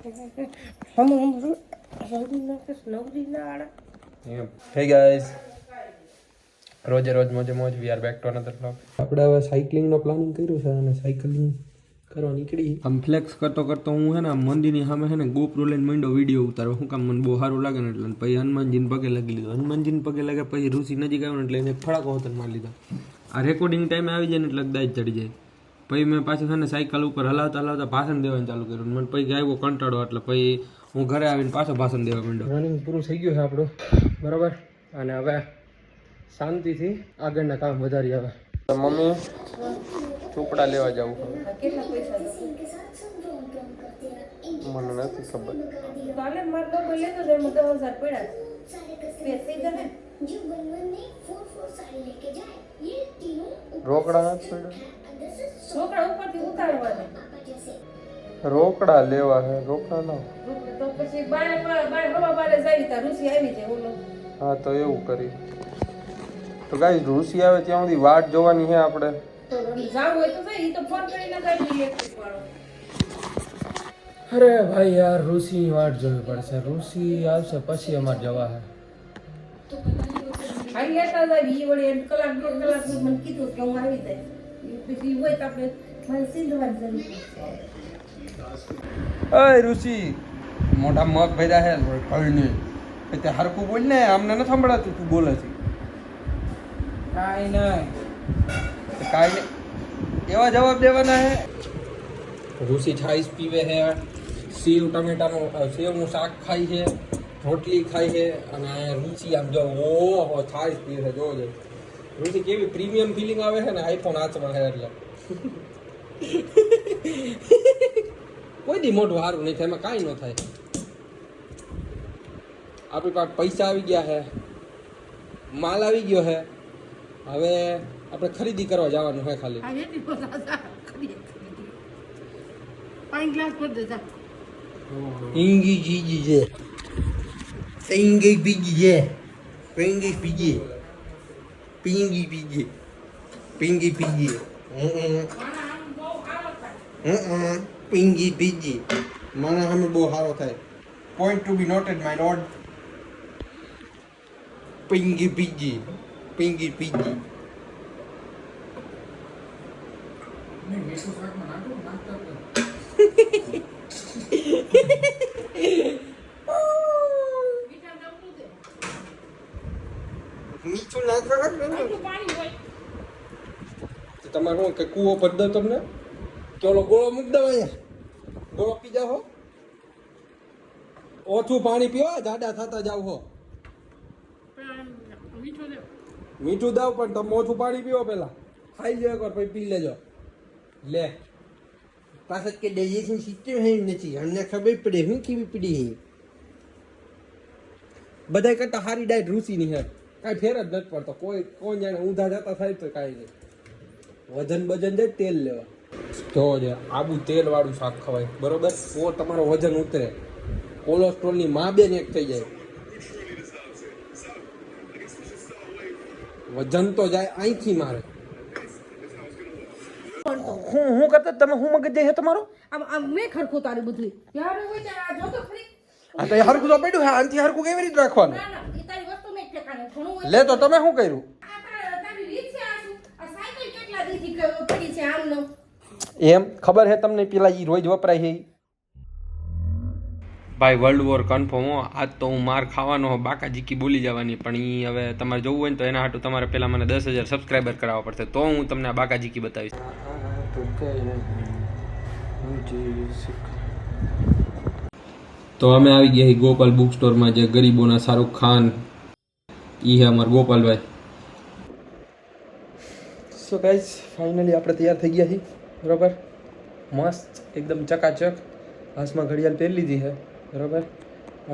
Hey guys, રોજે રોજ મોજે મોજ we are back to another vlog. આપણે હવે સાયકલિંગનો પ્લાનિંગ કર્યું છે અને સાયકલિંગ કરવા નીકળી. આમ ફ્લેક્સ કરતો હું હે ને મંદિરની સામે હે ને GoPro લઈને માંડ્યો વિડીયો ઉતારવા. શું કામ મને બહુ સારું લાગે ને એટલે. પછી હનુમાનજીને પગે લાગી લીધો. હનુમાનજીને પગે લાગે પછી ઋષિ નજીક આવ્યો ને એટલે એને ફડાકો હોતન મારી લીધો. આ રેકોર્ડિંગ ટાઈમે આવી જાય ને એટલે દાજ ચડી જાય. પછી મેં પાછું છે ને સાયકલ ઉપર હલાવતા ભાષણ દેવાનું ચાલુ કર્યું. મને પછી આવ્યો કંટાળો એટલે પછી હું ઘરે આવીને પાછો ભાષણ દેવા માંડ્યો. રનિંગ પૂરું થઈ ગયું છે આપણું, બરાબર. અને હવે શાંતિથી આગળના કામ વધારી. આવે તો મમ્મી ચોપડા લેવા જવું. મને નથી ખબર. રોકડા નથી પડ્યા. રોકડા લેવા હે. રોકડા ના હા તો એવું કરી. તો ગાઈસ ઋષિ આવે ત્યાં સુધી વાટ જોવાની છે આપણે. અરે ભાઈ યાર ઋષિની વાટ જોવી પડશે. ઋષિ આવશે પછી અમારે જવા હે. ઋષિ મોટા મગ ભર્યા હે કઈ હરકું બોલ ને. આમને નથી સંભળાતું તું બોલે છે. કાંઈ નહીં એવા જવાબ દેવાના હે. ઋષિ છાઈસ પીવે છે, સેવ ટમેટાનું સેવનું શાક ખાય છે, રોટલી ખાય છે. અને ઋષિ આમ જો ઓહો છાઈસ પીવે છે. જોજો ઋષિ કેવી પ્રીમિયમ ફિલિંગ આવે છે ને આઈફોન હાથમાં છે એટલે. કોઈ દી મોટું સારું નહીં થાય, એમાં કાંઈ ન થાય. આપણી પાસે પૈસા આવી ગયા છે, માલ આવી ગયો છે. હવે આપણે ખરીદી કરવા જવાનું છે ખાલી. ઇંગી જીજી છે, ઇંગી બીજી છે, પિંગી બીજી, પિંગી બીજી, પિંગી બીજી, પિંગી બીજી. મને સામે બહુ સારો થાય. Point to be noted my note. પિંગી બીજી, પિંગી બીજી. મીઠું નાખવા તમારે શું કે કૂવો પર દો તમને કે ઓલો ગોળો મૂક દો. અહીંયા ગોળો પી જાઓ. ઓછું પાણી પીવા જાડા થતા જાવ હો. મીઠું દાવ પણ તમે ઓછું પાણી પીવો. પેલા ખાઈ લો એકવાર પછી પી લેજો. લે પાછળ કે ડાયજેશન સિસ્ટમ હે નથી. અમને ખબર પડે હું કેવી પડી. બધા કરતા સારી ડાયટ ઋષિની હે. કાંઈ ફેર જ નથી પડતો. કોઈ જાણે ઊંધા જતા થાય તો કાંઈ નહીં. વજન જાય તેલ લેવા. જોવો છે આબુ તેલ વાળું શાક ખવાય, બરોબર. તો તમારો વજન ઉતરે. કોલેસ્ટ્રોલની માં બેન એક થઈ જાય. વજન તો જાય અહીંથી મારે. હું કરતા તમે હું મગજ જાય તમારો. મેં ખરખું તારી બધું આ તો હરખું તો પડ્યું. હા આનથી હરખું કેવી રીતે રાખવાનું. લે તો તમે શું કર્યું એમ ખબર હે તમને. પેલા ઈ રોજ વપરાય છે ભાઈ. વર્લ્ડ વોર કન્ફર્મ હો. આજ તો હું માર ખાવાનો હો. બાકાજીકી બોલી જવાની. પણ ઈ હવે તમારે જોવું હોય ને તો એના હાટું તમારે પેલા મને 10,000 સબસ્ક્રાઈબર કરાવવા પડશે. તો હું તમને આ બાકાજીકી બતાવીશ. તો અમે આવી ગયા ગોપાલ બુક સ્ટોરમાં. જે ગરીબોના શાહરુખ ખાન ઈ હે અમાર ગોપાલભાઈ. સો ગાઈસ ફાઇનલી આપણે તૈયાર થઈ ગયા છીએ, બરાબર. મસ્ત એકદમ ચકાચક. હાથમાં ઘડિયાળ પહેરી લીધી છે, બરાબર.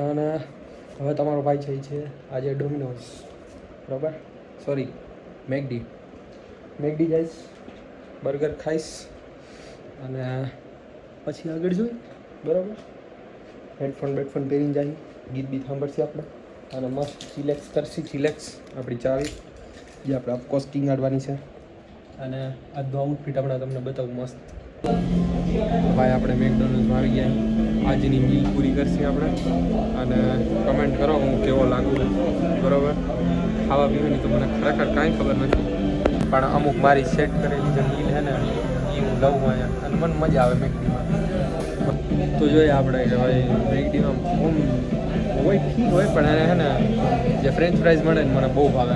અને હવે તમારો ભાઈ છે આજે ડોમિનોઝ, બરાબર. સોરી મેકડી જઈશ, બર્ગર ખાઈશ અને પછી આગળ જોઈ, બરાબર. હેડફોન પહેરીને જાય, ગીત બી સાંભળશે આપણે અને મસ્ત ચિલેક્સ કરશી. ચિલેક્સ આપણી ચાવી જે આપણે ઓફકોર્સ ટીંગાડવાની છે. અને આજનો આઉટફિટ હમણાં તમને બતાવું મસ્ત. ભાઈ આપણે મેકડોનલ્ડ્સમાં આવી ગયા. આજની મીલ પૂરી કરશે આપણે અને કમેન્ટ કરો હું કેવો લાગુ બરાબર. ખાવા પીવાની તો મને ખરેખર કાંઈ ખબર નથી, પણ અમુક મારી સેટ કરેલી જે મીલ છે ને એ હું લઉં અહીંયા અને મને મજા આવે મેકડીમાં. તો જોઈએ આપણે કે ભાઈ મેકડીમાં હોય ઠીક હોય, પણ એને છે ને જે ફ્રેન્ચ ફ્રાઈઝ મળે ને મને બહુ ભાવે.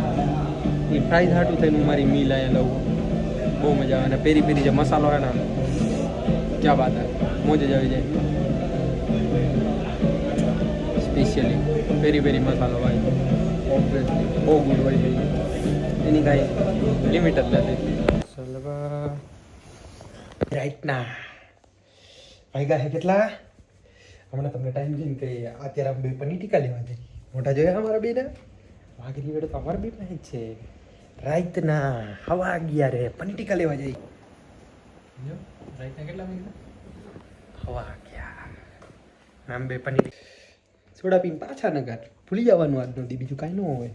એ ફ્રાઈઝ હાટું થઈને હું મારી મીલ અહીંયા લઉં, બહુ મજા આવે. અને પેરી પેરી જે મસાલો હોય ને ક્યાં વાત હે, મોજ જ આવી જાય. સ્પેશિયલી પેરી પેરી મસાલો હોય ઓબ્વિયસલી બહુ ગુડ હોય છે, એની કાંઈ લિમિટ જ નથી. સલવા રાઈટના વાગ્યા છે કેટલા હમણાં તમને ટાઈમ જોઈને કે અત્યારે આપણે બે પનીર ટીકા લેવા જઈએ. મોટા જોયા અમારા બેના વાઘરી વેડે તો અમારા બે પાસે જ છે. રાઈતના હવા ગયા રે પનીર ટીકા લેવા જઈએ. રાઈતના કેટલા વાગ્યા હવા ગયા આમ બે પનીર સોડા પીને પાછા નગર ભૂલી જવાનું આજ નથી, બીજું કાંઈ ન હોય.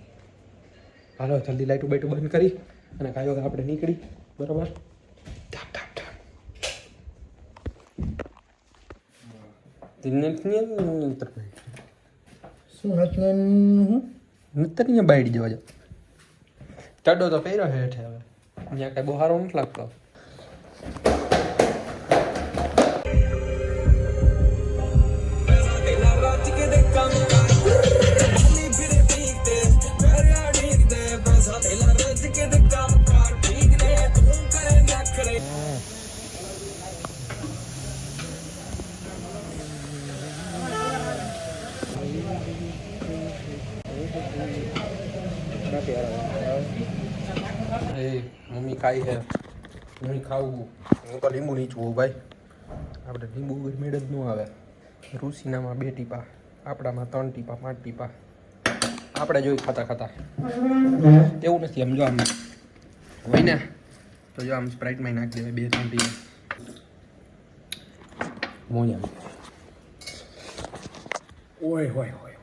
હાલો જલ્દી લાઈટો બાઈટો બંધ કરી અને કાંઈ વખત આપણે નીકળી બરાબર. શું નતર બાઈડ જવા જાવ ચડો તો પહેર્યો છે હેઠે. હવે અહીંયા કાંઈ બહુ સારો નથી લાગતો. મમ્મી ખાઈ છે, હું ખાવું. હું તો લીંબુ નીચવું ભાઈ. આપણે લીંબુ વગર મેળ જ ન આવે. રુસીનામાં 2 ટીપા, આપણામાં 3 ટીપા 5 ટીપા આપણે જોઈ ખાતા ખાતા. એવું નથી આમ જો આમ હોય ને તો જો આમ સ્પ્રાઇટમાં નાખી દેવાય 2-3 ટીપા મોજ આવે. ઓય હોય હોય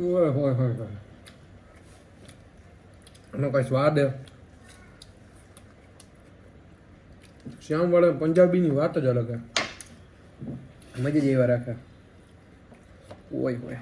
ઓય હોય હોય હોય એનો કઈ સ્વાદ શ્યામ વાળા પંજાબીની વાત જ અલગ હે, મજા જ એવા રાખે. ઓય હોય